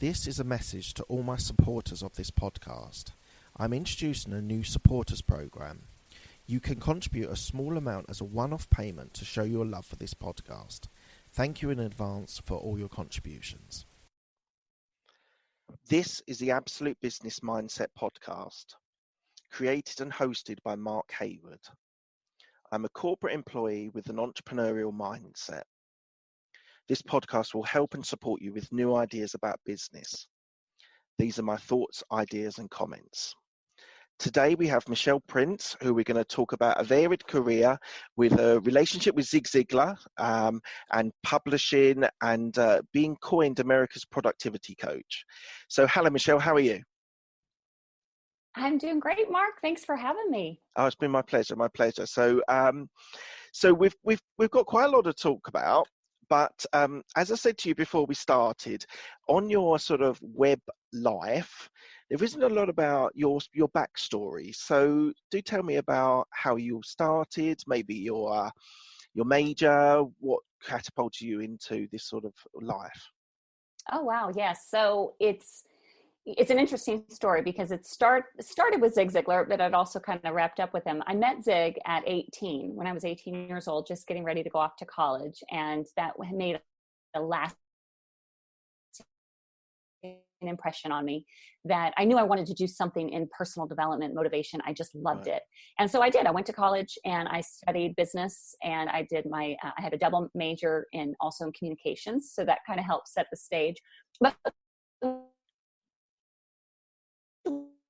This is a message to all my supporters of this podcast. I'm introducing a new supporters program. You can contribute a small amount as a one-off payment to show your love for this podcast. Thank you in advance for all your contributions. This is the Absolute Business Mindset podcast, created and hosted by Mark Hayward. I'm a corporate employee with an entrepreneurial mindset. This podcast will help and support you with new ideas about business. These are my thoughts, ideas, and comments. Today we have Michelle Prince, who we're going to talk about a varied career with a relationship with Zig Ziglar and publishing and being coined America's productivity coach. So hello, Michelle, how are you? I'm doing great, Mark. Thanks for having me. Oh, it's been my pleasure, my pleasure. So we've got quite a lot to talk about. But as I said to you before we started, on your sort of web life, there isn't a lot about your backstory. So do tell me about how you started, maybe your major, what catapulted you into this sort of life. Oh, wow. Yes. So it's an interesting story because it started with Zig Ziglar, but it also kind of wrapped up with him. I met Zig at 18, when I was 18 years old, just getting ready to go off to college. And that made a lasting impression on me that I knew I wanted to do something in personal development, motivation. I just loved it. And so I did. I went to college and I studied business, and I did I had a double major also in communications. So that kind of helped set the stage.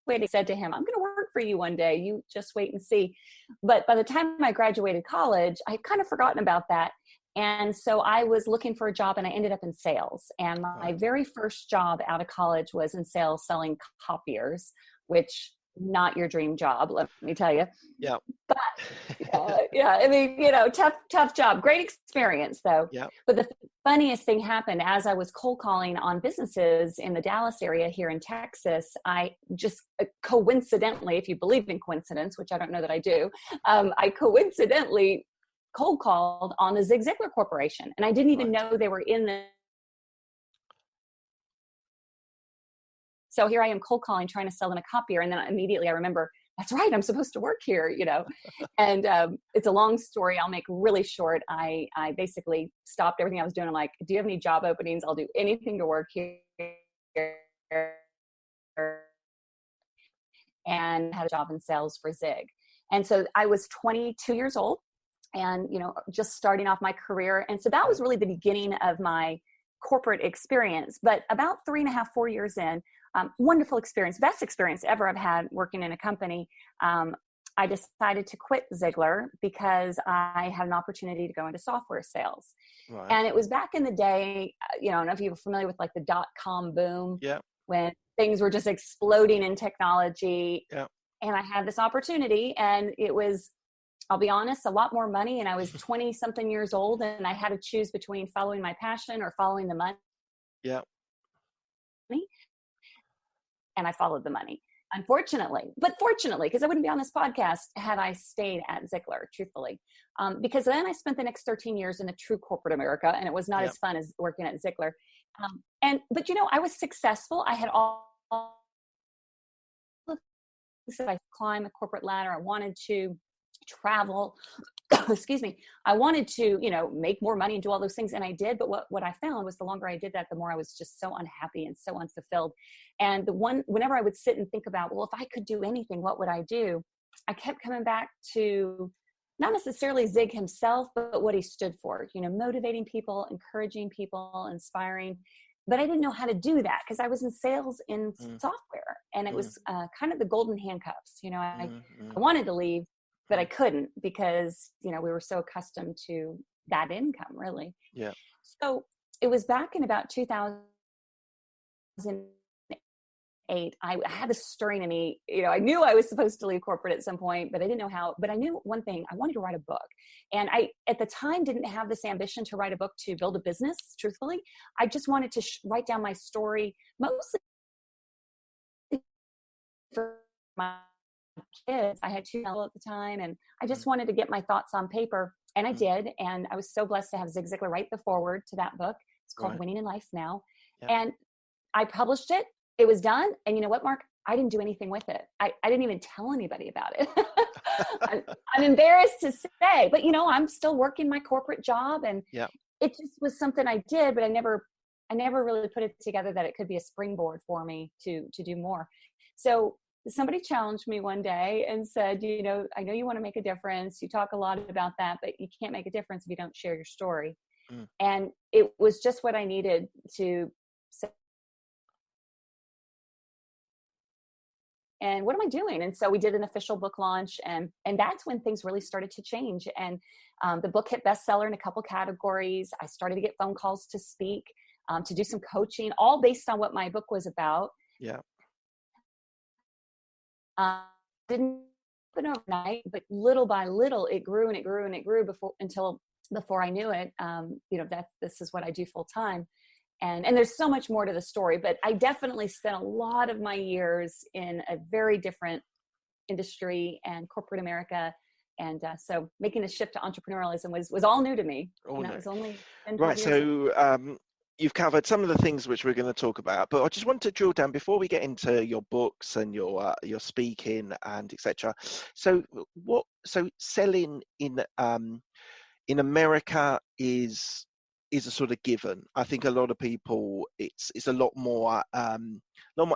But I said to him, I'm going to work for you one day. You just wait and see. But by the time I graduated college, I had kind of forgotten about that. And so I was looking for a job, and I ended up in sales. And my very first job out of college was in sales, selling copiers, which not your dream job, let me tell you. Yeah. But yeah, I mean, tough job. Great experience though. Yeah. But the funniest thing happened as I was cold calling on businesses in the Dallas area here in Texas. I just coincidentally, if you believe in coincidence, which I don't know that I do, I coincidentally cold called on the Zig Ziglar Corporation. And I didn't even know they were in the. So here I am cold calling, trying to sell them a copier. And then immediately I remember, that's right, I'm supposed to work here, And it's a long story. I'll make really short. I basically stopped everything I was doing. I'm like, do you have any job openings? I'll do anything to work here. And had a job in sales for Zig. And so I was 22 years old and, just starting off my career. And so that was really the beginning of my corporate experience. But about 3.5, 4 years in, wonderful experience, best experience ever I've had working in a company. I decided to quit Ziglar because I had an opportunity to go into software sales. Right. And it was back in the day, I don't know if you were familiar with like the .com boom, when things were just exploding in technology. Yeah. And I had this opportunity, and it was, I'll be honest, a lot more money. And I was 20 something years old, and I had to choose between following my passion or following the money. Yeah. And I followed the money, unfortunately, but fortunately, because I wouldn't be on this podcast had I stayed at Ziglar, truthfully, because then I spent the next 13 years in a true corporate America, and it was not as fun as working at Ziglar. But I was successful. I had all the I climbed the corporate ladder. I wanted to travel. Excuse me. I wanted to, make more money and do all those things. And I did. But what I found was the longer I did that, the more I was just so unhappy and so unfulfilled. And whenever I would sit and think about, well, if I could do anything, what would I do? I kept coming back to not necessarily Zig himself, but what he stood for, motivating people, encouraging people, inspiring. But I didn't know how to do that because I was in sales in software, and it was kind of the golden handcuffs. I wanted to leave, but I couldn't because, we were so accustomed to that income, really. Yeah. So it was back in about 2008. I had this stirring in me. I knew I was supposed to leave corporate at some point, but I didn't know how. But I knew one thing: I wanted to write a book. And I, at the time, didn't have this ambition to write a book to build a business. Truthfully, I just wanted to write down my story, mostly for my kids. I had 2 at the time, and I just wanted to get my thoughts on paper, and I did. And I was so blessed to have Zig Ziglar write the foreword to that book. It's called Winning in Life Now. Yeah. And I published it. It was done. And you know what, Mark? I didn't do anything with it. I didn't even tell anybody about it. I'm embarrassed to say, but I'm still working my corporate job, and Yeah. it just was something I did, but I never really put it together that it could be a springboard for me to do more. So somebody challenged me one day and said, I know you want to make a difference. You talk a lot about that, but you can't make a difference if you don't share your story. Mm. And it was just what I needed to say. And what am I doing? And so we did an official book launch, and that's when things really started to change. And the book hit bestseller in a couple categories. I started to get phone calls to speak, to do some coaching, all based on what my book was about. Yeah. Didn't happen overnight, but little by little, it grew and it grew and it grew until before I knew it, that this is what I do full time. And there's so much more to the story, but I definitely spent a lot of my years in a very different industry and corporate America. And so making the shift to entrepreneurialism was all new to me. And that was only 10, 12 years ago. So you've covered some of the things which we're going to talk about, but I just want to drill down before we get into your books and your speaking and etc. So selling in America is a sort of given. I think a lot of people, it's a lot more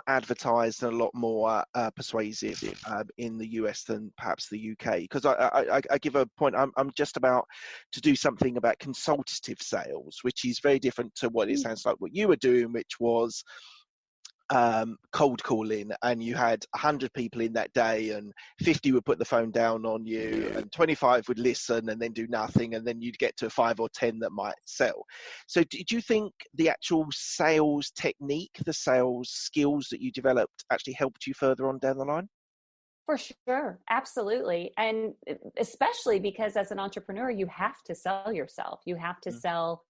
advertised and a lot more persuasive in the US than perhaps the UK. Because I give a point. I'm just about to do something about consultative sales, which is very different to what it sounds like what you were doing, which was cold calling, and you had 100 people in that day, and 50 would put the phone down on you, and 25 would listen and then do nothing, and then you'd get to 5 or 10 that might sell. So did you think the actual sales technique, the sales skills that you developed actually helped you further on down the line? For sure. Absolutely. And especially because as an entrepreneur, you have to sell yourself. You have to sell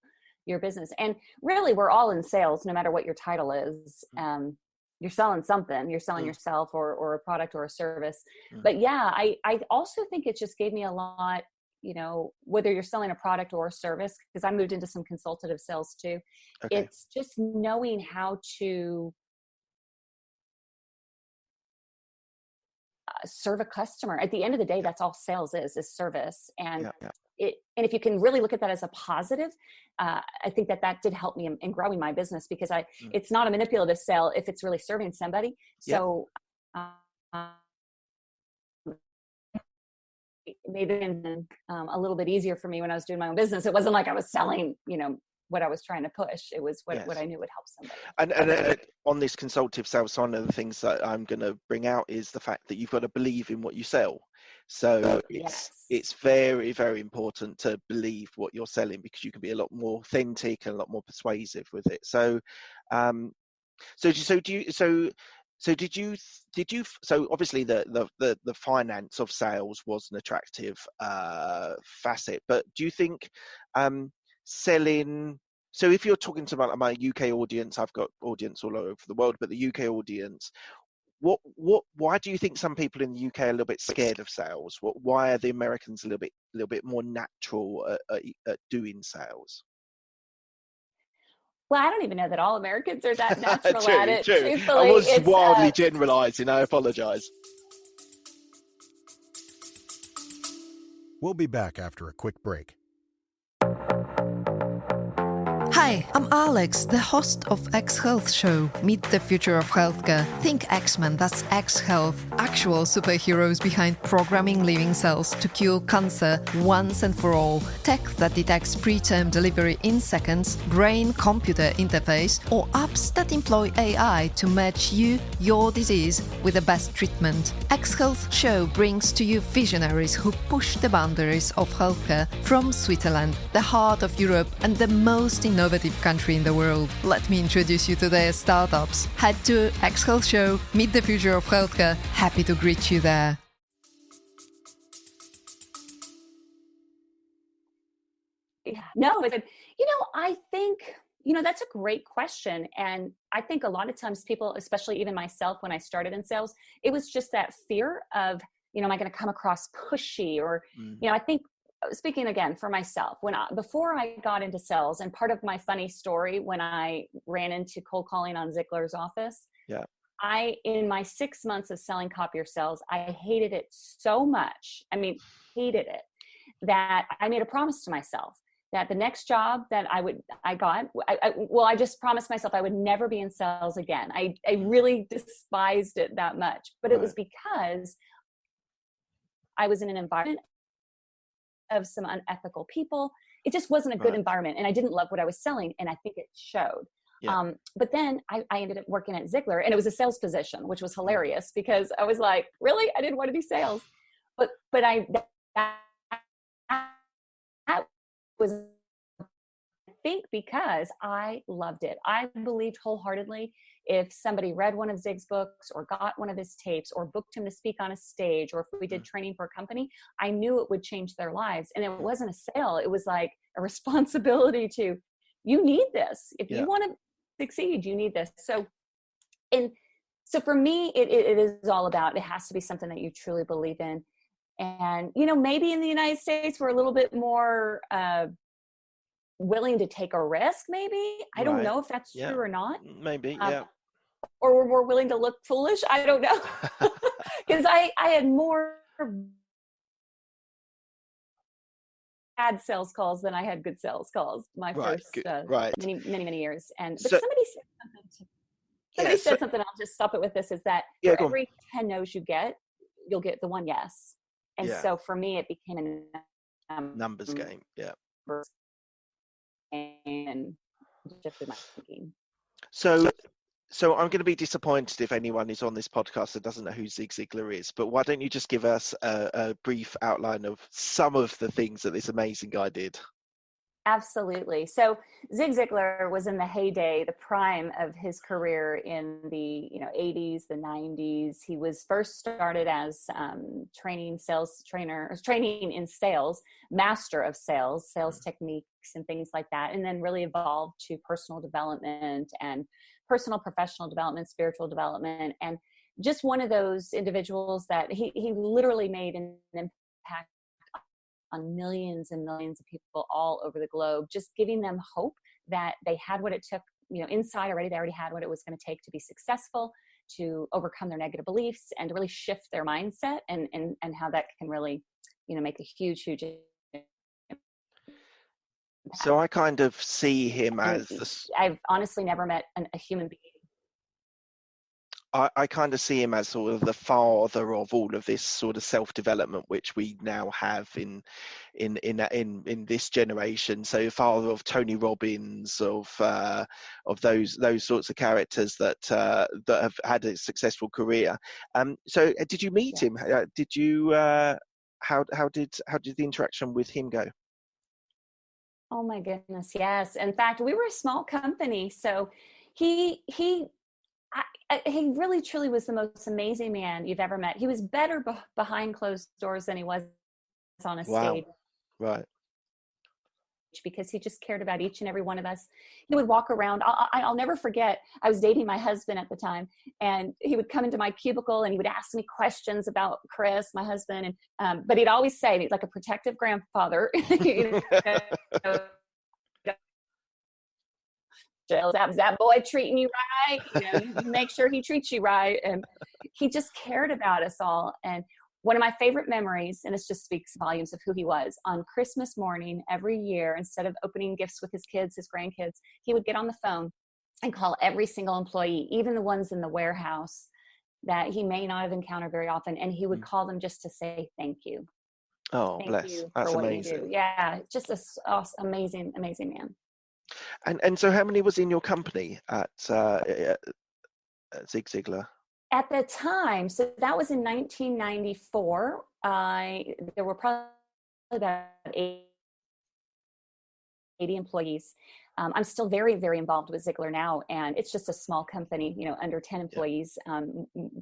your business. And really, we're all in sales, no matter what your title is. You're selling something. You're selling yourself or a product or a service. But yeah, I also think it just gave me a lot, whether you're selling a product or a service, because I moved into some consultative sales too. Okay. It's just knowing how to serve a customer. At the end of the day, that's all sales is service. And and if you can really look at that as a positive, I think that did help me in growing my business, because it's not a manipulative sale if it's really serving somebody. So it made it a little bit easier for me when I was doing my own business. It wasn't like I was selling, what I was trying to push. It was what I knew would help somebody. And on this consultative sales, one of the things that I'm going to bring out is the fact that you've got to believe in what you sell. So it's very, very important to believe what you're selling, because you can be a lot more authentic and a lot more persuasive with it. So so obviously the finance of sales was an attractive facet, but do you think selling, so if you're talking to my UK audience, I've got audience all over the world, but the UK audience, why do you think some people in the UK are a little bit scared of sales? Why are the Americans a little bit more natural at doing sales? Well, I don't even know that all Americans are that natural at it. True. Truthfully, I was wildly generalizing. I apologize. We'll be back after a quick break. Hi, I'm Alex, the host of X Health Show, Meet the Future of Healthcare. Think X-Men, that's X Health. Actual superheroes behind programming living cells to cure cancer once and for all. Tech that detects preterm delivery in seconds, brain-computer interface, or apps that employ AI to match you, your disease, with the best treatment. X Health Show brings to you visionaries who push the boundaries of healthcare from Switzerland, the heart of Europe, and the most innovative country in the world. Let me introduce you to their startups. Head to X Health Show, Meet the Future of Healthcare. Happy to greet you there. No, I think, that's a great question. And I think a lot of times people, especially even myself, when I started in sales, it was just that fear of, am I going to come across pushy? Or, I think speaking again for myself, before I got into sales, and part of my funny story when I ran into cold calling on Ziglar's office, Yeah. in my 6 months of selling copier sales, I hated it so much. I mean, hated it, that I made a promise to myself that the next job that I just promised myself I would never be in sales again. I really despised it that much, but it was because I was in an environment of some unethical people. It just wasn't a good environment, and I didn't love what I was selling, and I think it showed. Yeah. But then I ended up working at Ziglar, and it was a sales position, which was hilarious because I was like, really? I didn't want to do sales. But that was, I think, because I loved it. I believed wholeheartedly if somebody read one of Zig's books or got one of his tapes or booked him to speak on a stage, or if we did training for a company, I knew it would change their lives. And it wasn't a sale. It was like a responsibility to, you need this. If you want to succeed, you need this. So for me, it is all about, it has to be something that you truly believe in. And, maybe in the United States, we're a little bit more willing to take a risk, maybe. I don't know if that's true or not. Maybe, yeah. Or we're more willing to look foolish. I don't know. Because I had more bad sales calls than I had good sales calls my first many years. But somebody said something, I'll just stop it with this, is that for every 10 no's you get, you'll get the one yes. And so for me, it became a numbers game. Yeah. And shifted my thinking. So I'm going to be disappointed if anyone is on this podcast that doesn't know who Zig Ziglar is, but why don't you just give us a brief outline of some of the things that this amazing guy did? Absolutely. So Zig Ziglar was in the heyday, the prime of his career in the 80s, the 90s. He was first started as training in sales, master of sales techniques and things like that, and then really evolved to personal development and personal professional development, spiritual development, and just one of those individuals that he literally made an impact on millions and millions of people all over the globe, just giving them hope that they had what it took, inside already. They already had what it was going to take to be successful, to overcome their negative beliefs, and to really shift their mindset, and how that can really, make a huge impact. So I kind of see him as I've honestly never met a human being. I kind of see him as sort of the father of all of this sort of self-development, which we now have in this generation. So father of Tony Robbins, of those sorts of characters that have had a successful career. So did you meet him? Did you? How did the interaction with him go? Oh my goodness, yes. In fact, we were a small company, so he really truly was the most amazing man you've ever met. He was better behind closed doors than he was on a stage. Right. Because he just cared about each and every one of us. He would walk around. I'll never forget, I was dating my husband at the time, and he would come into my cubicle and he would ask me questions about Chris, my husband. And but he'd always say, like a protective grandfather, is that boy treating you right? You make sure he treats you right. And he just cared about us all. And one of my favorite memories, and this just speaks volumes of who he was, on Christmas morning every year, instead of opening gifts with his kids, his grandkids, he would get on the phone and call every single employee, even the ones in the warehouse that he may not have encountered very often. And he would call them just to say thank you. Oh, thank you That's for what amazing. you do. Yeah, just an amazing, amazing man. And so how many was in your company at Zig Ziglar? At the time, so that was in 1994, there were probably about 80 employees. I'm still very, very involved with Ziglar now, and it's just a small company, under 10 employees.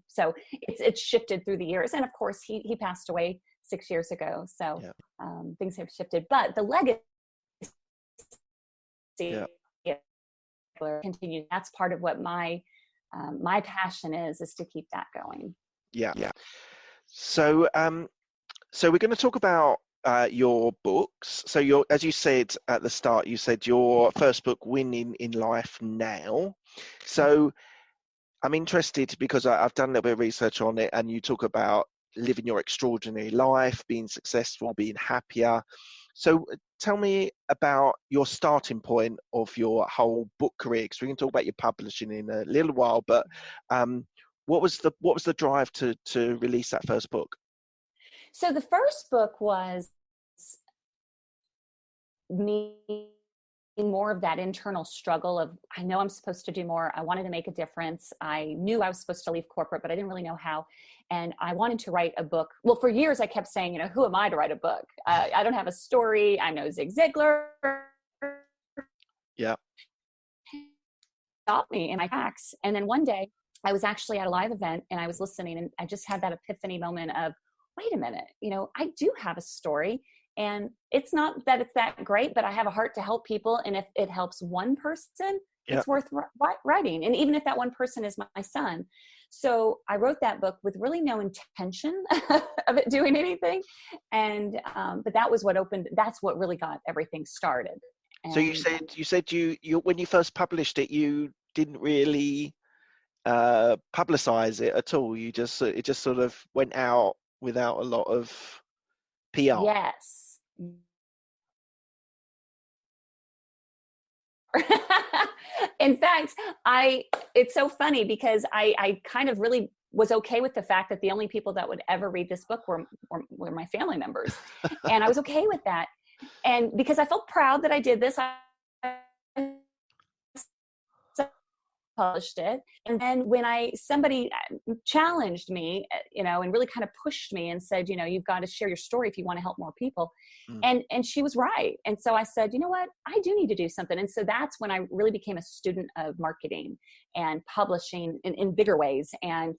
So it's shifted through the years. And of course, he passed away 6 years ago. So things have shifted. But the legacy continues. That's part of what my passion is to keep that going. Yeah. So we're going to talk about your books. So as you said at the start, you said your first book, Winning in Life Now. So I'm interested because I've done a little bit of research on it, and you talk about living your extraordinary life, being successful, being happier. So tell me about your starting point of your whole book career, because we can talk about your publishing in a little while, but what was the drive to release that first book? So the first book was me, more of that internal struggle of, I know I'm supposed to do more. I wanted to make a difference. I knew I was supposed to leave corporate, but I didn't really know how. And I wanted to write a book. Well, for years I kept saying, who am I to write a book? I don't have a story. I'm no Zig Ziglar. Yeah. Stopped me in my tracks. And then one day I was actually at a live event and I was listening, and I just had that epiphany moment of, wait a minute, I do have a story. And it's not that it's that great, but I have a heart to help people. And if it helps one person, it's worth writing. And even if that one person is my son. So I wrote that book with really no intention of it doing anything. And, but that's what really got everything started. And so you said you when you first published it, you didn't really publicize it at all. It just sort of went out without a lot of PR. Yes. In fact, it's so funny because I kind of really was okay with the fact that the only people that would ever read this book were my family members. And I was okay with that. And because I felt proud that I did this, I published it. And then when somebody challenged me, and really kind of pushed me and said, you've got to share your story if you want to help more people. And she was right. And so I said, you know what, I do need to do something. And so that's when I really became a student of marketing and publishing in bigger ways, and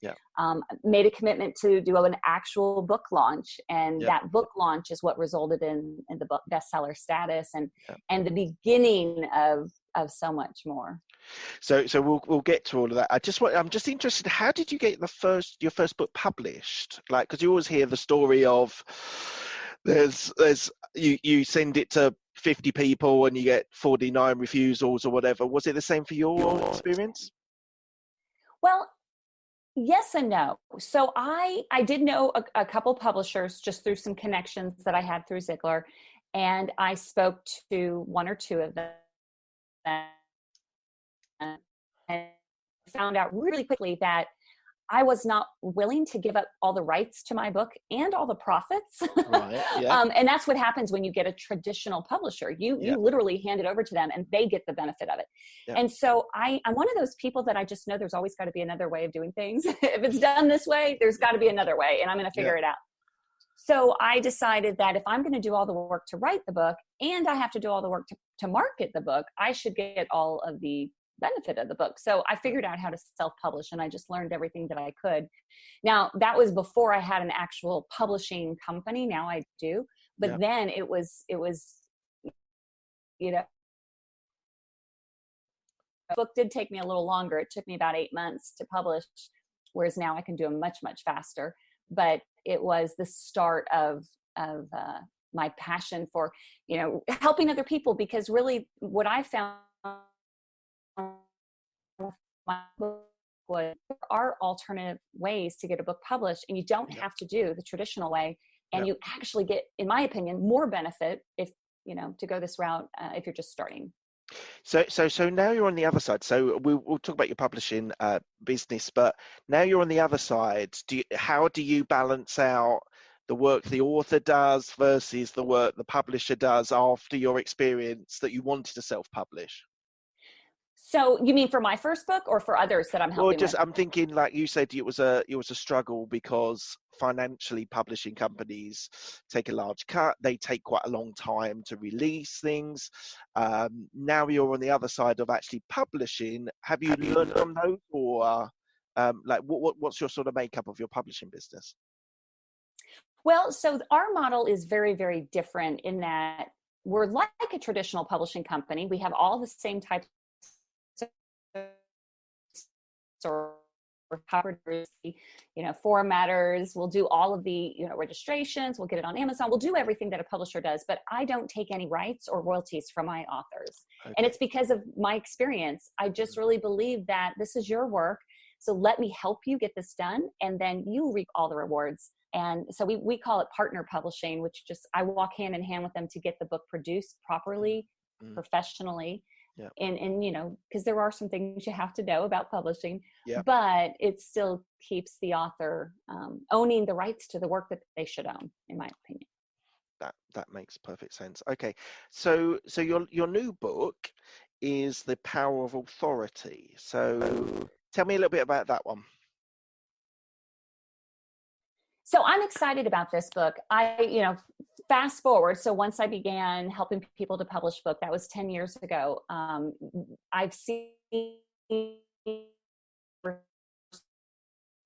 made a commitment to do an actual book launch. And that book launch is what resulted in the book bestseller status and the beginning of so much more. So we'll get to all of that. I'm just interested, how did you get your first book published? Like, because you always hear the story of you send it to 50 people and you get 49 refusals or whatever. Was it the same for your experience? Well, yes and no. So I did know a couple publishers just through some connections that I had through Ziglar, and I spoke to one or two of them and found out really quickly that I was not willing to give up all the rights to my book and all the profits. Right, yeah. And that's what happens when you get a traditional publisher. You literally hand it over to them and they get the benefit of it. Yeah. And so I'm one of those people that I just know there's always got to be another way of doing things. If it's done this way, there's got to be another way, and I'm going to figure it out. So I decided that if I'm going to do all the work to write the book and I have to do all the work to market the book, I should get all of the benefit of the book. So I figured out how to self-publish, and I just learned everything that I could. Now, that was before I had an actual publishing company. Now I do, but then it was, the book did take me a little longer. It took me about 8 months to publish, whereas now I can do them much, much faster. But it was the start of my passion for, helping other people, because really what I found my book was, there are alternative ways to get a book published, and you don't have to do the traditional way, and you actually get, in my opinion, more benefit if to go this route if you're just starting. So now you're on the other side. So we'll talk about your publishing business, but now you're on the other side. How do you balance out the work the author does versus the work the publisher does after your experience that you wanted to self-publish? So you mean for my first book or for others that I'm helping with? I'm thinking, like you said, it was a struggle because financially publishing companies take a large cut. They take quite a long time to release things. Now you're on the other side of actually publishing. Have you learned from those, or what's your sort of makeup of your publishing business? Well, so our model is very, very different in that we're like a traditional publishing company. We have all the same types or covers, formatters, we'll do all of the, registrations, we'll get it on Amazon, we'll do everything that a publisher does, but I don't take any rights or royalties from my authors. Okay. And it's because of my experience. I just really believe that this is your work. So let me help you get this done, and then you reap all the rewards. And so we call it partner publishing, which just, I walk hand in hand with them to get the book produced properly, professionally. Yeah. And because there are some things you have to know about publishing, yeah. but it still keeps the author owning the rights to the work that they should own, in my opinion. That makes perfect sense. Okay, so your new book is The Power of Authority. So tell me a little bit about that one. So I'm excited about this book. Fast forward. So once I began helping people to publish book, that was 10 years ago. I've seen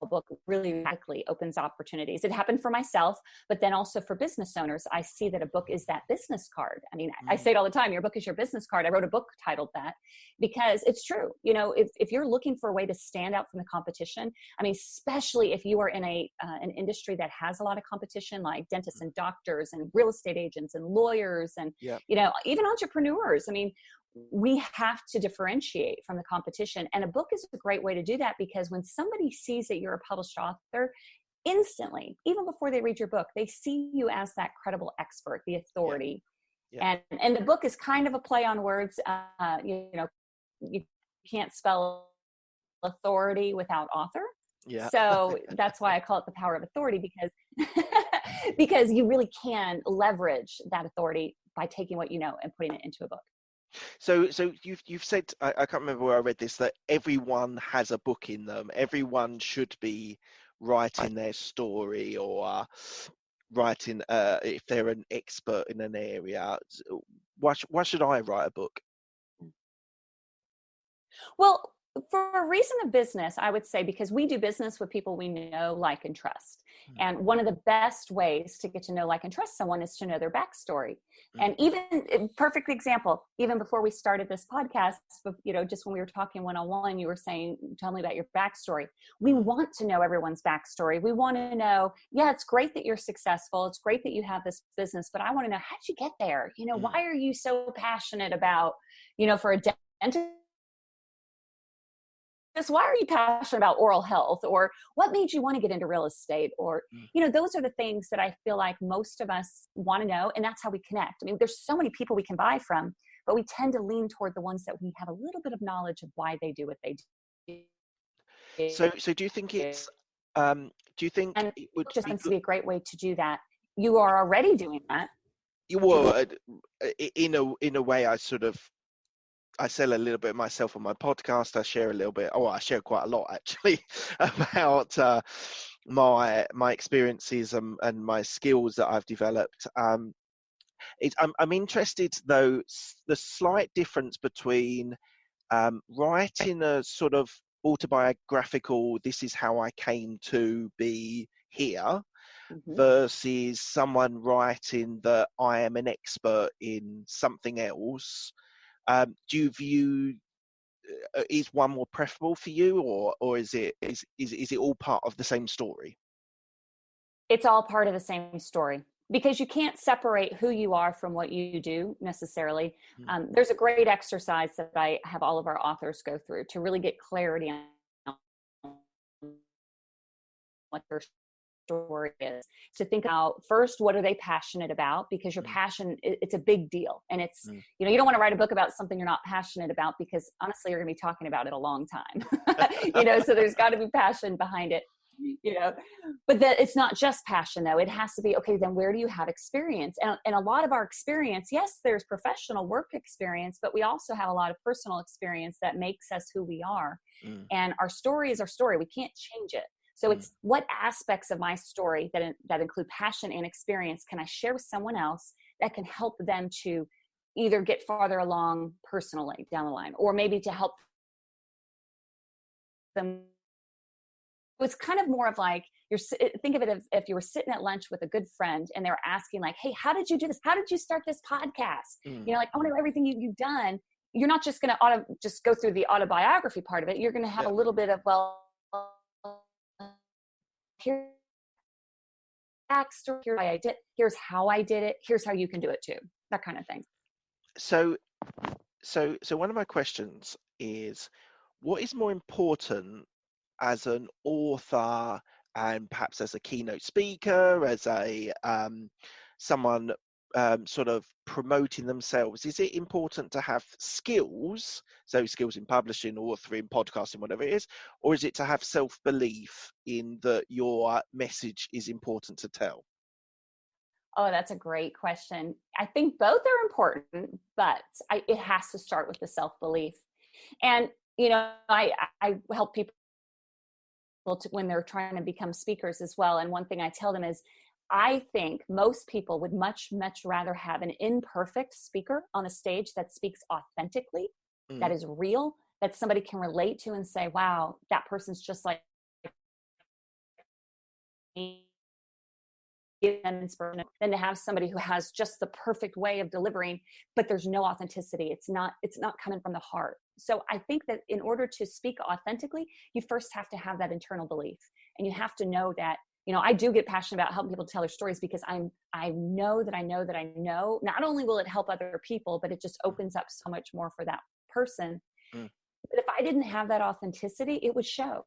book really radically opens opportunities. It happened for myself, but then also for business owners. I see that a book is that business card. I mean, I say it all the time, your book is your business card. I wrote a book titled that because it's true. If you're looking for a way to stand out from the competition, I mean, especially if you are in an industry that has a lot of competition, like dentists and doctors and real estate agents and lawyers and, even entrepreneurs. I mean, we have to differentiate from the competition. And a book is a great way to do that, because when somebody sees that you're a published author, instantly, even before they read your book, they see you as that credible expert, the authority. Yeah. And the book is kind of a play on words. You can't spell authority without author. Yeah. So that's why I call it The Power of Authority, because you really can leverage that authority by taking what you know and putting it into a book. So you've said, I can't remember where I read this, that everyone has a book in them. Everyone should be writing their story, or writing if they're an expert in an area. Why should I write a book? Well, for a reason of business, I would say, because we do business with people we know, like, and trust. And one of the best ways to get to know, like, and trust someone is to know their backstory. And even, perfect example, even before we started this podcast, just when we were talking one-on-one, you were saying, tell me about your backstory. We want to know everyone's backstory. We want to know, it's great that you're successful. It's great that you have this business, but I want to know, how'd you get there? Why are you so passionate about, for a dentist, why are you passionate about oral health, or what made you want to get into real estate? Or, those are the things that I feel like most of us want to know. And that's how we connect. I mean, there's so many people we can buy from, but we tend to lean toward the ones that we have a little bit of knowledge of why they do what they do. So do you think it's, do you think and it would just happens to be a great way to do that? You are already doing that. Well, in a way, I sell a little bit of myself on my podcast. I share a little bit. I share quite a lot, actually, about my experiences and my skills that I've developed. I'm interested, though, the slight difference between writing a sort of autobiographical, this is how I came to be here, versus someone writing that I am an expert in something else. Do you view, is one more preferable for you, or is it all part of the same story? It's all part of the same story, because you can't separate who you are from what you do necessarily. There's a great exercise that I have all of our authors go through to really get clarity on what their story is, to think about first, what are they passionate about? Because your passion, it's a big deal. And it's, you don't want to write a book about something you're not passionate about, because honestly, you're going to be talking about it a long time, so there's got to be passion behind it, but that it's not just passion, though. It has to be, okay, then where do you have experience? And a lot of our experience, yes, there's professional work experience, but we also have a lot of personal experience that makes us who we are. And our story is our story. We can't change it. So it's what aspects of my story that include passion and experience can I share with someone else that can help them to either get farther along personally down the line, or maybe to help them. It's kind of more of like, think of it as if you were sitting at lunch with a good friend and they were asking, like, hey, how did you do this? How did you start this podcast? Like, I want to know everything you've done. You're not just going to just go through the autobiography part of it. You're going to have a little bit of, well, here's backstory, here's why I did, here's how I did it, here's how you can do it too. That kind of thing. So one of my questions is, what is more important as an author and perhaps as a keynote speaker, as a someone sort of promoting themselves? Is it important to have skills, so skills in publishing, authoring, podcasting, whatever it is, or is it to have self-belief in that your message is important to tell? Oh, that's a great question. I think both are important, but it has to start with the self-belief. And, you know, I help people when they're trying to become speakers as well. And one thing I tell them is, I think most people would much, much rather have an imperfect speaker on a stage that speaks authentically, that is real, that somebody can relate to and say, wow, that person's just like me, than to have somebody who has just the perfect way of delivering, but there's no authenticity. It's not coming from the heart. So I think that in order to speak authentically, you first have to have that internal belief, and you have to know that, you know, I do get passionate about helping people tell their stories because I know not only will it help other people, but it just opens up so much more for that person. But if I didn't have that authenticity, it would show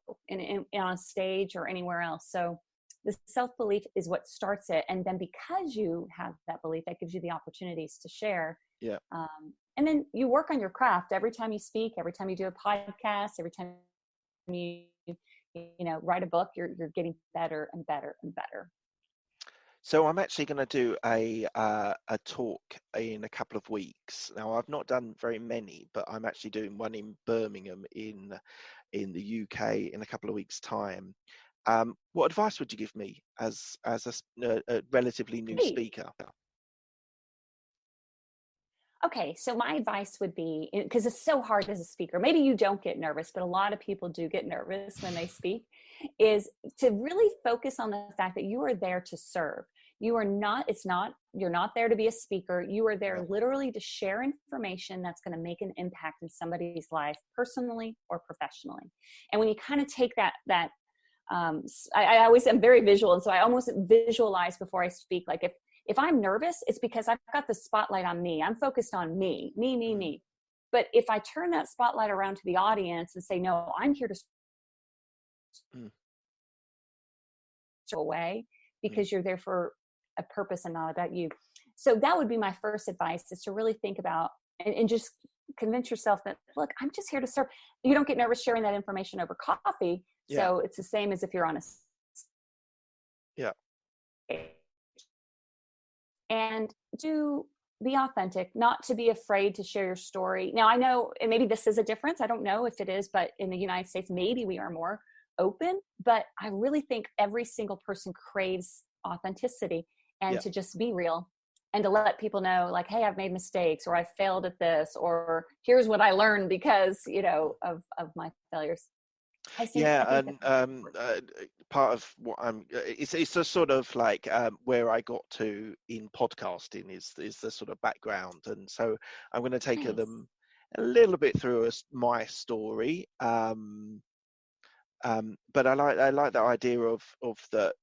on stage or anywhere else. So the self-belief is what starts it. And then because you have that belief, that gives you the opportunities to share. Yeah. And then you work on your craft every time you speak, every time you do a podcast, every time you write a book, you're getting better and better and better. So I'm actually going to do a talk in a couple of weeks. Now, I've not done very many, but I'm actually doing one in Birmingham in the UK in a couple of weeks' time. What advice would you give me as a relatively new speaker? Okay, so my advice would be, because it's so hard as a speaker, maybe you don't get nervous, but a lot of people do get nervous when they speak, is to really focus on the fact that you are there to serve. You're not there to be a speaker. You are there literally to share information that's going to make an impact in somebody's life, personally or professionally. And when you kind of take that I always am very visual, and so I almost visualize before I speak. Like if I'm nervous, it's because I've got the spotlight on me. I'm focused on me. But if I turn that spotlight around to the audience and say, no, I'm here to away, because you're there for a purpose and not about you. So that would be my first advice, is to really think about and just convince yourself that, look, I'm just here to serve. You don't get nervous sharing that information over coffee. Yeah. So it's the same as if you're on a and do be authentic, not to be afraid to share your story. Now, I know, and maybe this is a difference, I don't know if it is, but in the United States, maybe we are more open, but I really think every single person craves authenticity and to just be real and to let people know, like, hey, I've made mistakes, or I failed at this, or here's what I learned because, of my failures. Part of what it's a sort of like where I got to in podcasting is the sort of background, and so I'm going to take them a little bit through my story, but I like that idea of that.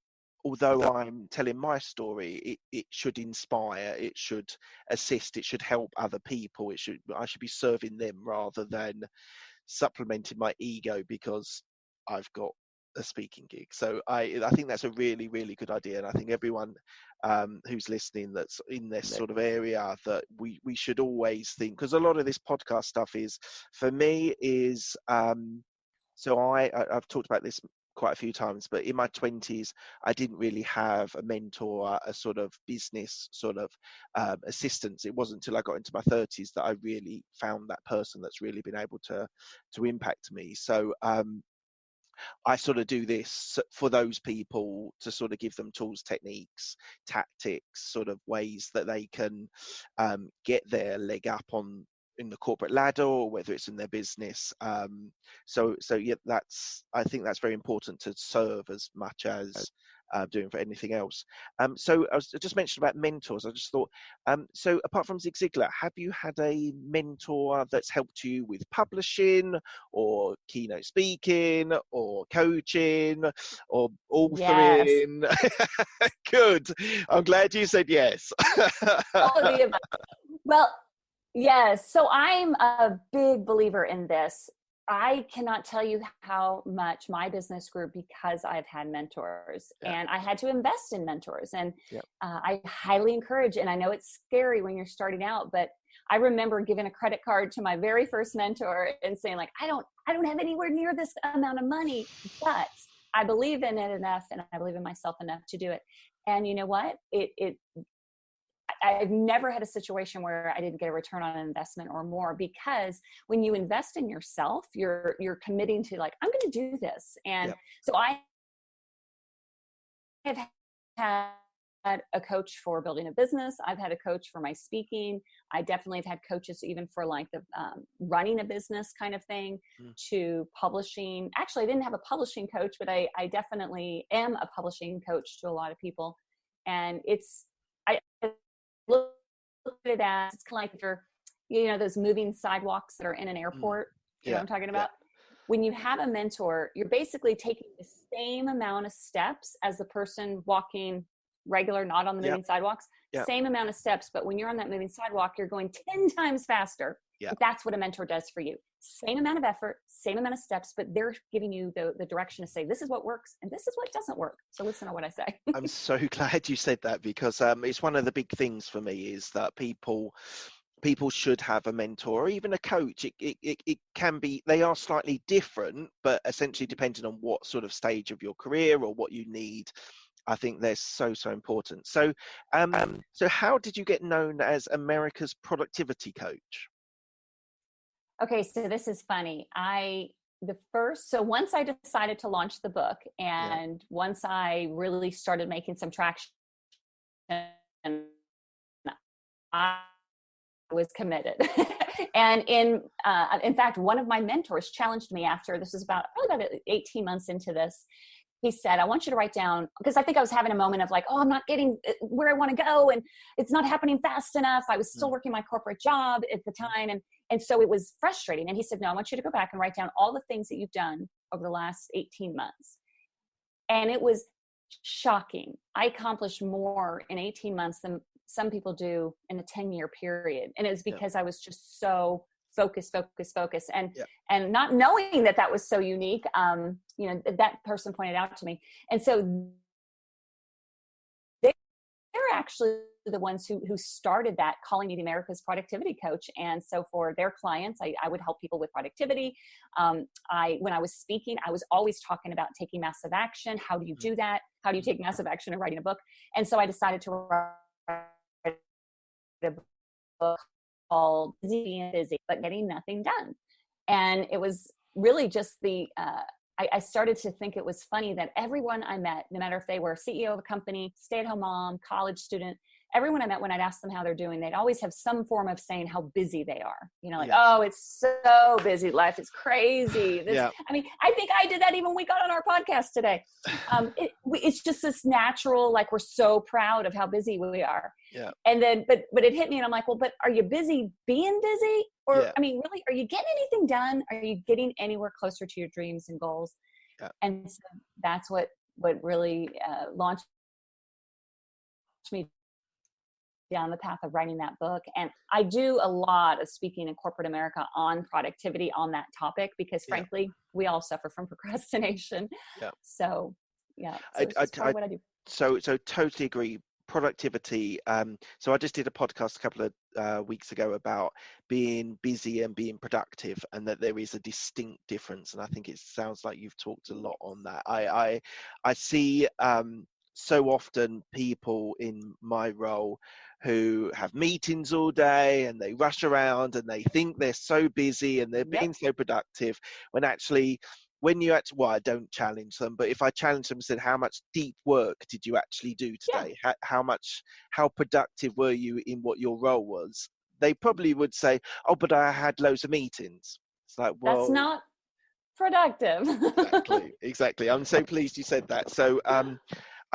Although I'm telling my story, it should inspire, it should assist, it should help other people. I should be serving them rather than supplementing my ego because I've got a speaking gig. So I think that's a really, really good idea, and I think everyone who's listening that's in this sort of area, that we should always think, because a lot of this podcast stuff is, for me, is so I've talked about this quite a few times, but in my 20s I didn't really have a mentor, a sort of business sort of assistance. It wasn't until I got into my 30s that I really found that person that's really been able to impact me. So I sort of do this for those people, to sort of give them tools, techniques, tactics, sort of ways that they can get their leg up in the corporate ladder, or whether it's in their business. So yeah, I think that's very important, to serve as much as doing for anything else. So I just mentioned about mentors. I just thought, so apart from Zig Ziglar, have you had a mentor that's helped you with publishing or keynote speaking or coaching or authoring? Good. I'm glad you said yes. All of the above. Well, yes. So I'm a big believer in this. I cannot tell you how much my business grew because I've had mentors, and I had to invest in mentors. And I highly encourage, and I know it's scary when you're starting out, but I remember giving a credit card to my very first mentor and saying, like, I don't have anywhere near this amount of money, but I believe in it enough, and I believe in myself enough to do it. And you know what? I've never had a situation where I didn't get a return on an investment or more, because when you invest in yourself, you're committing to, like, I'm going to do this. And so I have had a coach for building a business. I've had a coach for my speaking. I definitely have had coaches even for like the running a business kind of thing, to publishing. Actually, I didn't have a publishing coach, but I definitely am a publishing coach to a lot of people. And I look at it as, it's kind of like if you're, those moving sidewalks that are in an airport, you know what I'm talking about? When you have a mentor, you're basically taking the same amount of steps as the person walking regular, not on the moving sidewalks, same amount of steps. But when you're on that moving sidewalk, you're going 10 times faster. That's what a mentor does for you. Same amount of effort, same amount of steps, but they're giving you the direction to say, this is what works and this is what doesn't work. So listen to what I say. I'm so glad you said that, because it's one of the big things for me is that people should have a mentor or even a coach. It can be, they are slightly different, but essentially depending on what sort of stage of your career or what you need, I think they're so important. So so how did you get known as America's productivity coach? Okay, so this is funny. So once I decided to launch the book, and once I really started making some traction, I was committed. And in fact, one of my mentors challenged me after, this was probably about 18 months into this. He said, I want you to write down, because I think I was having a moment of like, oh, I'm not getting where I want to go, and it's not happening fast enough. I was still working my corporate job at the time. And so it was frustrating. And he said, no, I want you to go back and write down all the things that you've done over the last 18 months. And it was shocking. I accomplished more in 18 months than some people do in a 10-year period. And it was because I was just so focus, and not knowing that was so unique. That person pointed out to me. And so they're actually the ones who started that, calling me the America's productivity coach. And so for their clients, I would help people with productivity. When I was speaking, I was always talking about taking massive action. How do you do that? How do you take massive action in writing a book? And so I decided to write a book called Busy and Busy, but Getting Nothing Done. And it was really just I started to think it was funny that everyone I met, no matter if they were CEO of a company, stay-at-home mom, college student, everyone I met, when I'd ask them how they're doing, they'd always have some form of saying how busy they are. Oh, it's so busy. Life is crazy. I mean, I think I did that even when we got on our podcast today. It's just this natural, like, we're so proud of how busy we are. And then, but it hit me, and I'm like, well, but are you busy being busy? Or, I mean, really, are you getting anything done? Are you getting anywhere closer to your dreams and goals? And so that's what really launched me down the path of writing that book. And I do a lot of speaking in corporate America on productivity, on that topic, because frankly, we all suffer from procrastination. So that's what I do. So totally agree. Productivity. So I just did a podcast a couple of weeks ago about being busy and being productive, and that there is a distinct difference. And I think it sounds like you've talked a lot on that. I see so often people in my role who have meetings all day, and they rush around and they think they're so busy and they're being so productive, when actually, I don't challenge them, but if I challenge them and said, how much deep work did you actually do today? How productive were you in what your role was? They probably would say, oh, but I had loads of meetings. It's like, well, that's not productive. Exactly. I'm so pleased you said that. So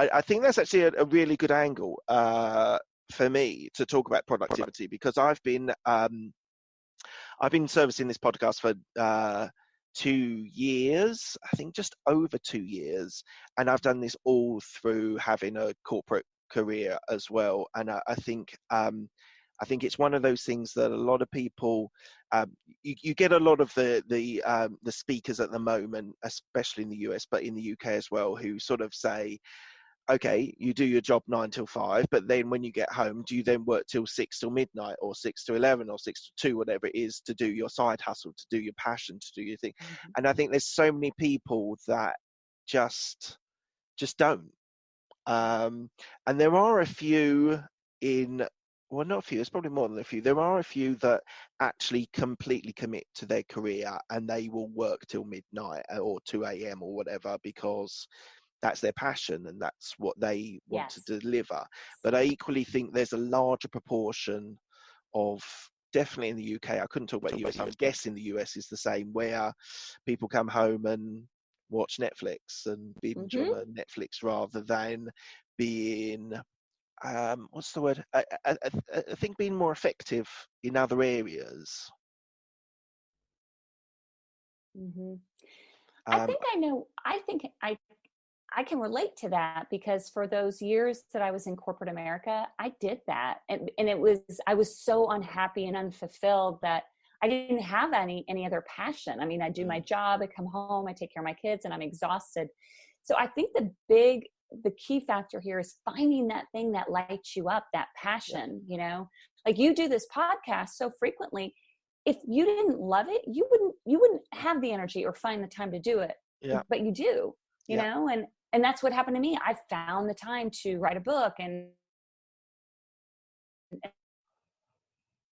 I think that's actually a really good angle for me to talk about productivity, because I've been servicing this podcast for 2 years, I think just over 2 years, and I've done this all through having a corporate career as well. And I think it's one of those things that a lot of people, you get a lot of the speakers at the moment, especially in the US, but in the UK as well, who sort of say, okay, you do your job 9 till 5, but then when you get home, do you then work till 6 till midnight, or 6 to 11, or 6 to 2, whatever it is, to do your side hustle, to do your passion, to do your thing? Mhm. And I think there's so many people that just don't. And there are a few well, not a few, it's probably more than a few. There are a few that actually completely commit to their career, and they will work till midnight or 2 a.m. or whatever, because that's their passion and that's what they want to Yes. deliver. But I equally think there's a larger proportion of, definitely in the UK, I couldn't talk about the US, I would guess in the US is the same, where people come home and watch Netflix and binge on a Netflix, rather than being, what's the word? I think being more effective in other areas. Mm-hmm. I Um, think I know. I think I can relate to that, because for those years that I was in corporate America, I did that, and I was so unhappy and unfulfilled that I didn't have any other passion. I mean, I do my job, I come home, I take care of my kids, and I'm exhausted. So I think the key factor here is finding that thing that lights you up, that passion. You know, like you do this podcast so frequently. If you didn't love it, you wouldn't have the energy or find the time to do it. yeah, But you do, you yeah. know, and that's what happened to me. I found the time to write a book, and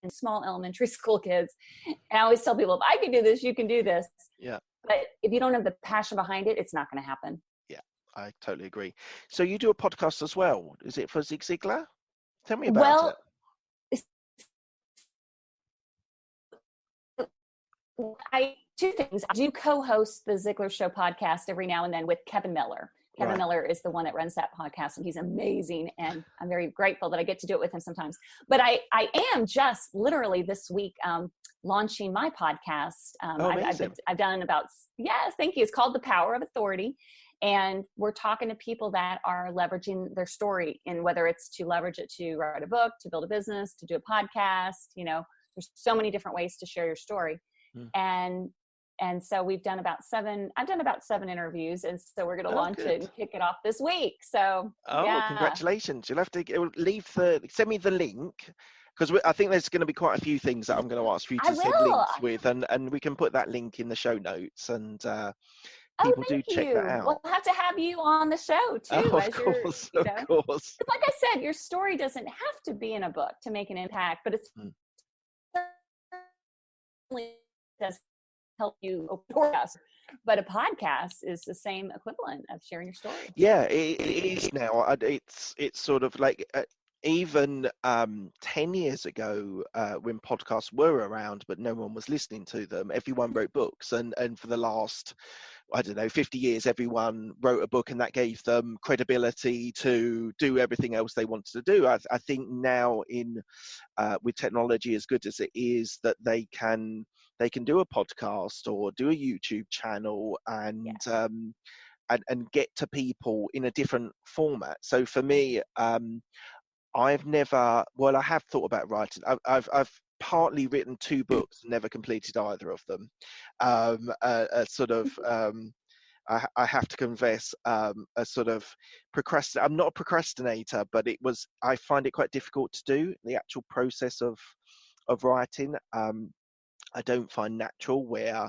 small elementary school kids. And I always tell people, if I can do this, you can do this. Yeah. But if you don't have the passion behind it, it's not going to happen. Yeah, I totally agree. So you do a podcast as well. Is it for Zig Ziglar? Tell me about it. Well, I two things. I do co-host the Ziglar Show podcast every now and then with Kevin Miller. Kevin Right. Miller is the one that runs that podcast, and he's amazing. And I'm very grateful that I get to do it with him sometimes. But I am just literally this week launching my podcast. I've done about, yes, thank you. It's called The Power of Authority. And we're talking to people that are leveraging their story, and whether it's to leverage it to write a book, to build a business, to do a podcast. You know, there's so many different ways to share your story. And so I've done about 7 interviews, and so we're going to launch it and kick it off this week. So Congratulations. You'll have to send me the link, because I think there's going to be quite a few things that I'm going to ask you to send links with, and we can put that link in the show notes, and people do check that out. We'll have to have you on the show too. Of course. Like I said, your story doesn't have to be in a book to make an impact, but it's does help you open doors. But a podcast is the same equivalent of sharing your story. Yeah, it is now. It's sort of like even 10 years ago, when podcasts were around but no one was listening to them, everyone wrote books, and for the last, I don't know, 50 years, everyone wrote a book, and that gave them credibility to do everything else they wanted to do. I think now with technology as good as it is, that they can do a podcast or do a YouTube channel, and get to people in a different format. So for me, I have thought about writing. I've partly written 2 books, never completed either of them. I have to confess, a sort of I'm not a procrastinator, but I find it quite difficult to do the actual process of writing. I don't find natural, where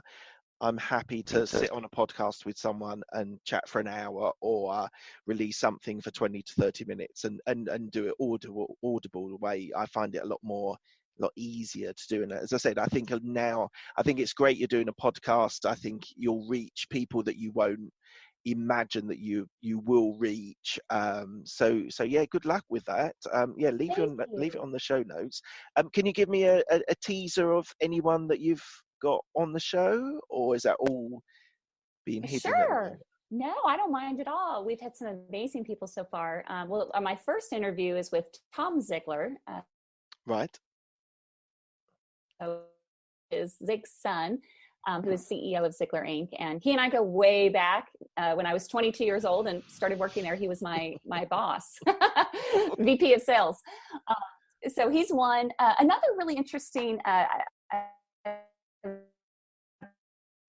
I'm happy to sit on a podcast with someone and chat for an hour, or release something for 20 to 30 minutes and do it audible way. I find it a lot easier to do. And as I said, I think it's great you're doing a podcast. I think you'll reach people that you won't imagine that you will reach. So yeah, good luck with that. Leave it on the show notes. Can you give me a teaser of anyone that you've got on the show, or is that all being hidden? Sure. No, I don't mind at all. We've had some amazing people so far. Well, my first interview is with Tom Ziglar, Right. who is Zig's son, who is CEO of Ziglar Inc. And he and I go way back. When I was 22 years old and started working there, he was my boss, VP of sales. So he's one. Another really interesting,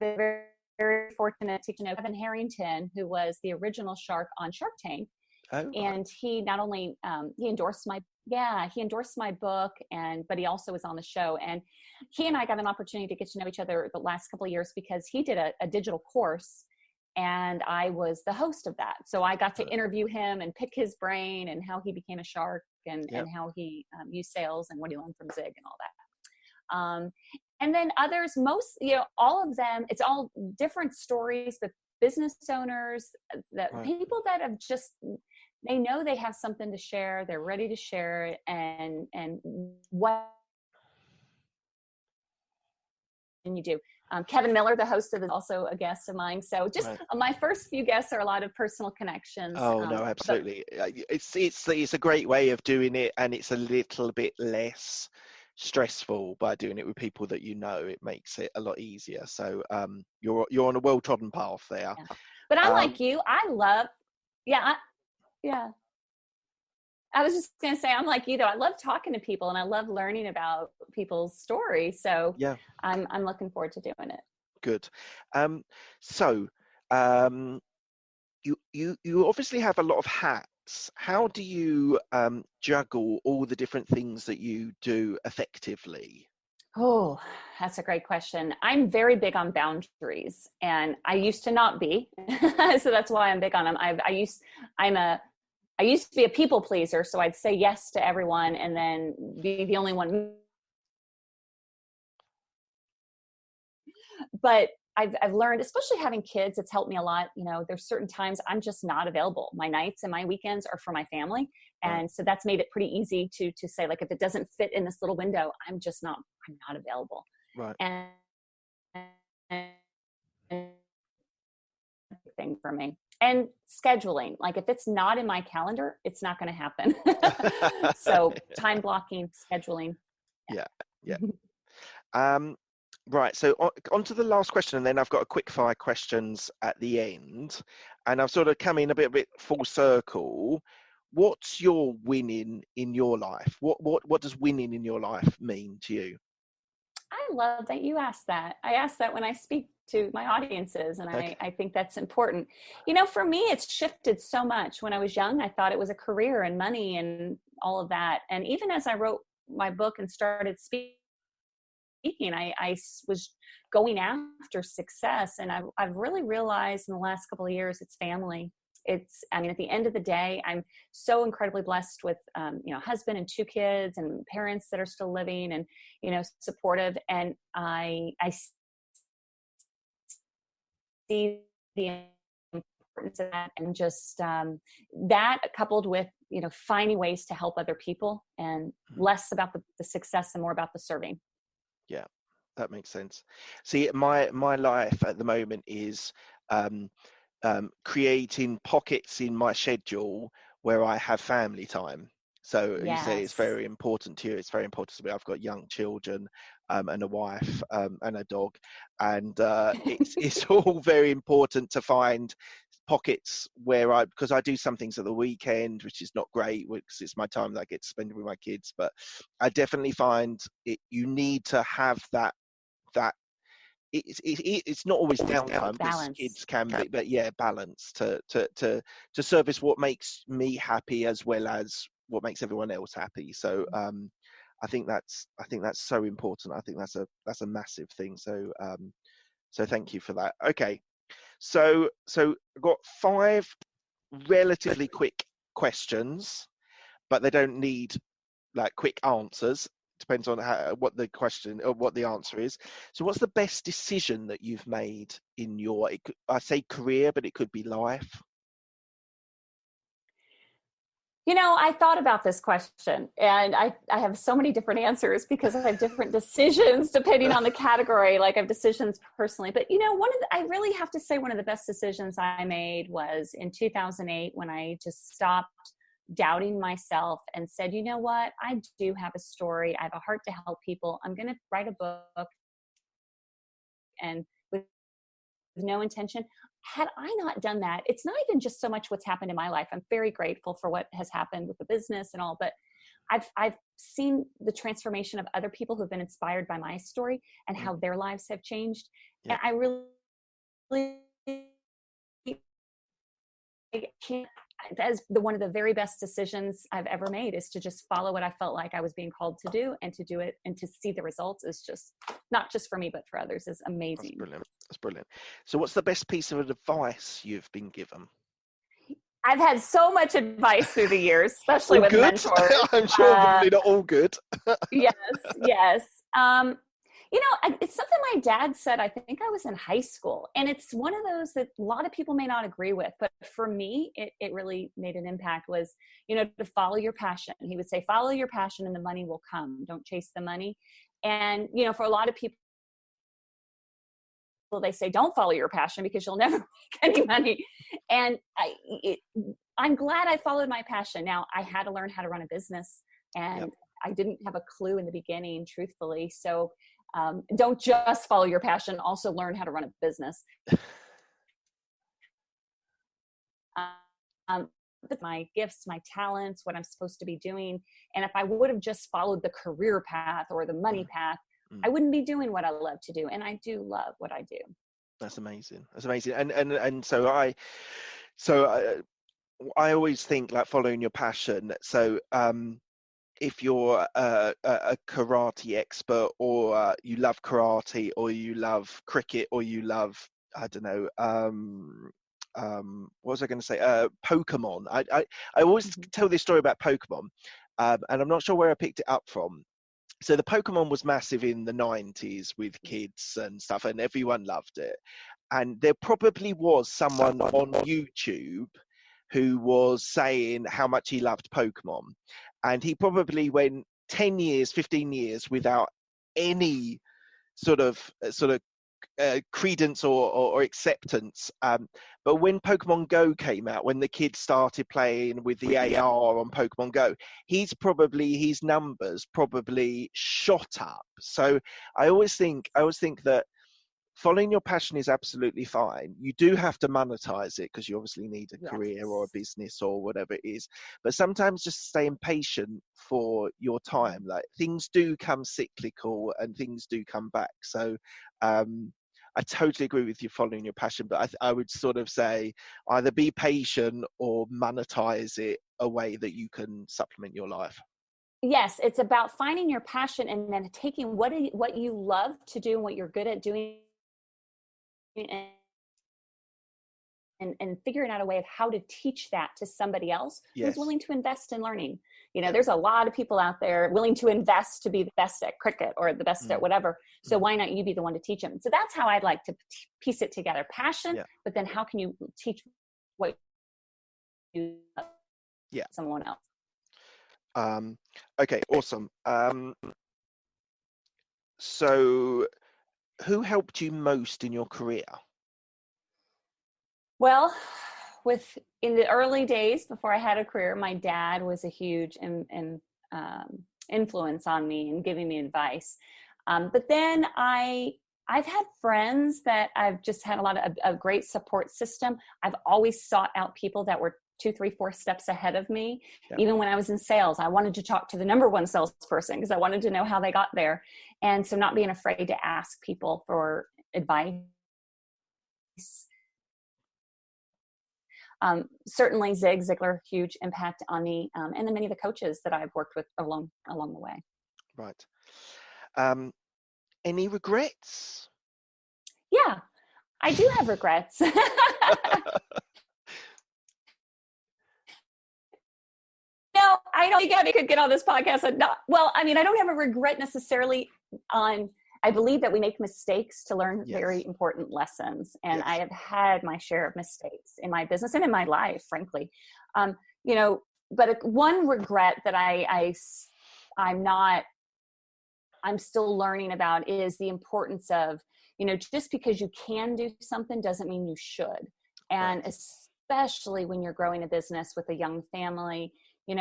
very, very fortunate to know Kevin Harrington, who was the original shark on Shark Tank. Oh, right. And he not only he endorsed my book, but he also was on the show. And he and I got an opportunity to get to know each other the last couple of years because he did a digital course and I was the host of that. So I got to interview him and pick his brain and how he became a shark and how he used sales and what he learned from Zig and all that. And then others, all of them, it's all different stories, but business owners, people that have just, they know they have something to share, they're ready to share it, and what can you do? Kevin Miller, the host of it, is also a guest of mine. So just my first few guests are a lot of personal connections. Oh, no, absolutely. It's a great way of doing it, and it's a little bit less stressful by doing it with people that you know. It makes it a lot easier. So you're on a well-trodden path there. Yeah. But I'm like you. I love, I was just going to say, I'm like you, though. I love talking to people and I love learning about people's stories. So I'm looking forward to doing it. Good. You obviously have a lot of hats. How do you juggle all the different things that you do effectively? Oh, that's a great question. I'm very big on boundaries, and I used to not be. So that's why I'm big on them. I used to be a people pleaser, so I'd say yes to everyone and then be the only one. But I've learned, especially having kids, it's helped me a lot. There's certain times I'm just not available. My nights and my weekends are for my family. And so that's made it pretty easy to say, like, if it doesn't fit in this little window, I'm not available. Right. And thing for me. And scheduling, like if it's not in my calendar, it's not going to happen. So time blocking, scheduling. Yeah. Right, so on to the last question, and then I've got a quick fire questions at the end. And I've sort of come in a bit full circle. What's your winning in your life? What does winning in your life mean to you? I love that you asked that. I ask that when I speak to my audiences, and I think that's important. For me, it's shifted so much. When I was young, I thought it was a career and money and all of that. And even as I wrote my book and started speaking, I was going after success. And I've really realized in the last couple of years, it's family. At the end of the day, I'm so incredibly blessed with, a husband and 2 kids and parents that are still living and, supportive. And I see the importance of that, and just that coupled with, finding ways to help other people and less about the success and more about the serving. Yeah, that makes sense. See, my life at the moment is creating pockets in my schedule where I have family time. So you say it's very important to you. It's very important to me. I've got young children and a wife and a dog, and it's all very important to find pockets where because I do some things at the weekend, which is not great because it's my time that I get to spend with my kids. But I definitely find you need to have that. It's not always downtime because kids can be, but balance to service what makes me happy as well as what makes everyone else happy. So I think that's so important. I think that's a massive thing. So thank you for that. Okay, so I've got 5 relatively quick questions, but they don't need like quick answers. Depends on what the question or what the answer is. So what's the best decision that you've made in your, I say career, but it could be life? I thought about this question, and I have so many different answers because I have different decisions depending on the category. Like I have decisions personally, but I really have to say one of the best decisions I made was in 2008 when I just stopped doubting myself and said, you know what, I do have a story. I have a heart to help people. I'm going to write a book, and with no intention. Had I not done that, it's not even just so much what's happened in my life. I'm very grateful for what has happened with the business and all, but I've seen the transformation of other people who've been inspired by my story and how their lives have changed. Yeah. And I really can't, that is one of the very best decisions I've ever made, is to just follow what I felt like I was being called to do, and to do it and to see the results is just, not just for me, but for others, is amazing. That's brilliant. So what's the best piece of advice you've been given? I've had so much advice through the years, especially all with good? mentors. I'm sure probably not all good. Yes. It's something my dad said, I think I was in high school, and it's one of those that a lot of people may not agree with, but for me, it really made an impact, was, to follow your passion. He would say, follow your passion and the money will come. Don't chase the money. And, for a lot of people, they say, don't follow your passion because you'll never make any money. And I'm glad I followed my passion. Now, I had to learn how to run a business, and I didn't have a clue in the beginning, truthfully. So don't just follow your passion, also learn how to run a business. But my gifts, my talents, what I'm supposed to be doing. And if I would have just followed the career path or the money path, I wouldn't be doing what I love to do. And I do love what I do. That's amazing. And so I always think, like, following your passion. So if you're a karate expert, or you love karate, or you love cricket, or you love, I don't know, what was I going to say? Pokemon. I always tell this story about Pokemon, and I'm not sure where I picked it up from. So the Pokemon was massive in the 90s with kids and stuff, and everyone loved it. And there probably was someone on YouTube who was saying how much he loved Pokemon. And he probably went 10 years, 15 years without any sort of credence or acceptance. But when Pokemon Go came out, when the kids started playing with the AR on Pokemon Go, his numbers probably shot up. So I always think that following your passion is absolutely fine. You do have to monetize it because you obviously need a career or a business or whatever it is. But sometimes just staying patient for your time. Like, things do come cyclical and things do come back. So I totally agree with you following your passion, but I would sort of say either be patient or monetize it a way that you can supplement your life. Yes, it's about finding your passion and then taking what you love to do and what you're good at doing, and figuring out a way of how to teach that to somebody else who's willing to invest in learning. There's a lot of people out there willing to invest to be the best at cricket or the best at whatever. So why not you be the one to teach them? So that's how I'd like to piece it together. Passion, but then how can you teach what you someone else? Okay, awesome. So who helped you most in your career? Well, in the early days before I had a career, my dad was a huge influence on me and giving me advice. But then I've had friends that I've just had a lot of a great support system. I've always sought out people that were 2, 3, 4 steps ahead of me. Even when I was in sales, I wanted to talk to the number one salesperson because I wanted to know how they got there. And so not being afraid to ask people for advice. Certainly Zig Ziglar, huge impact on me, and then many of the coaches that I've worked with along the way. Right. Any regrets? Yeah, I do have regrets. No, I don't think I could get on this podcast and not, well, I mean, I don't have a regret necessarily I believe that we make mistakes to learn very important lessons. And I have had my share of mistakes in my business and in my life, frankly. one regret that I'm still learning about is the importance of, just because you can do something doesn't mean you should. And especially when you're growing a business with a young family, when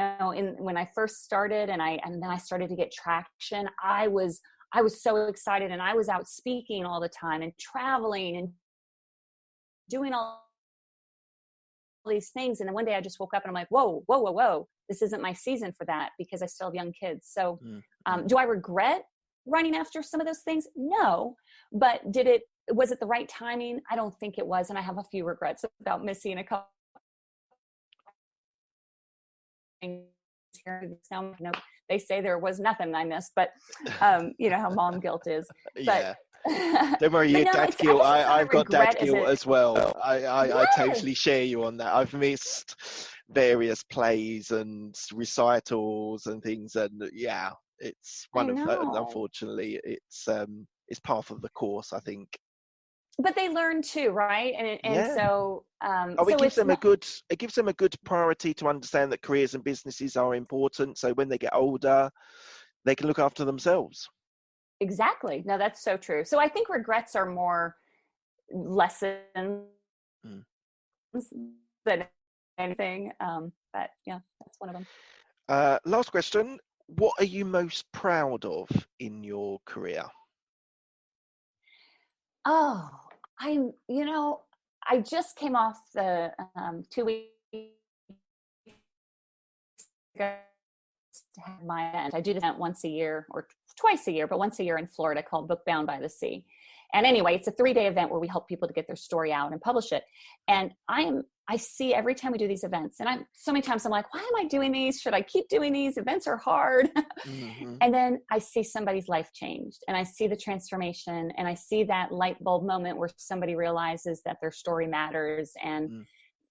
I first started and then I started to get traction, I was so excited, and I was out speaking all the time and traveling and doing all these things. And then one day I just woke up and I'm like, whoa, this isn't my season for that, because I still have young kids. So do I regret running after some of those things? No. But was it the right timing? I don't think it was. And I have a few regrets about missing a couple things here. Now, they say there was nothing I missed, but how mom guilt is. But, don't worry, you dad guilt. I've got dad guilt as well. I totally share you on that. I've missed various plays and recitals and things, and it's unfortunately it's part of the course, I think. But they learn too, right? So it gives them a good priority to understand that careers and businesses are important, so when they get older they can look after themselves. Exactly. No, that's so true. So I think regrets are more lessons than anything. But yeah, that's one of them. Last question. What are you most proud of in your career? Oh, I just came off the 2 weeks ago. My event. I do this event once a year or twice a year, but once a year in Florida, called Book Bound by the Sea. And anyway, it's a 3-day event where we help people to get their story out and publish it. And I see every time we do these events, and so many times I'm like, why am I doing these? Should I keep doing these? Events are hard. And then I see somebody's life changed, and I see the transformation, and I see that light bulb moment where somebody realizes that their story matters and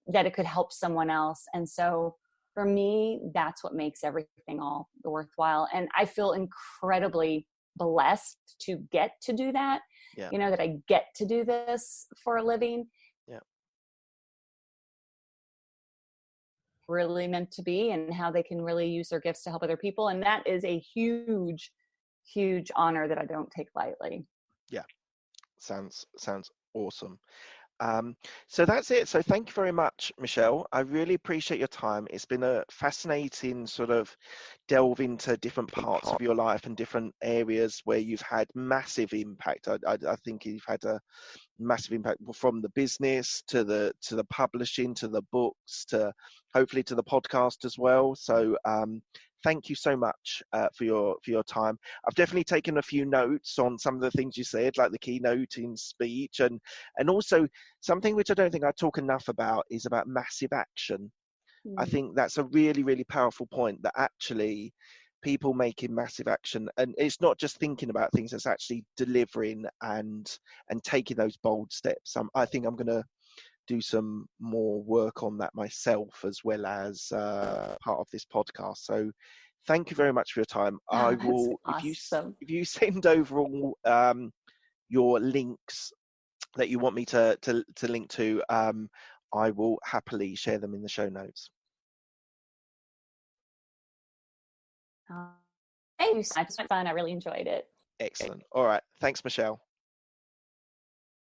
that it could help someone else. And so for me, that's what makes everything all worthwhile. And I feel incredibly blessed to get to do that. That I get to do this for a living. Really meant to be, and how they can really use their gifts to help other people. And that is a huge, huge honor that I don't take lightly. Yeah. Sounds awesome. So that's it. So thank you very much, Michelle. I really appreciate your time. It's been a fascinating sort of delve into different parts of your life and different areas where you've had massive impact. I think you've had a massive impact from the business to the publishing, to the books, to hopefully to the podcast as well. So thank you so much for your time. I've definitely taken a few notes on some of the things you said, like the keynoting speech, and also something which I don't think I talk enough about is about massive action. I think that's a really, really powerful point, that actually people making massive action, and it's not just thinking about things, it's actually delivering and taking those bold steps. I think I'm going to do some more work on that myself, as well as part of this podcast. So thank you very much for your time. I will, awesome. if you send over all your links that you want me to link to, I will happily share them in the show notes. Thank you so much. It was fun. I really enjoyed it. Excellent. All right. Thanks, Michelle.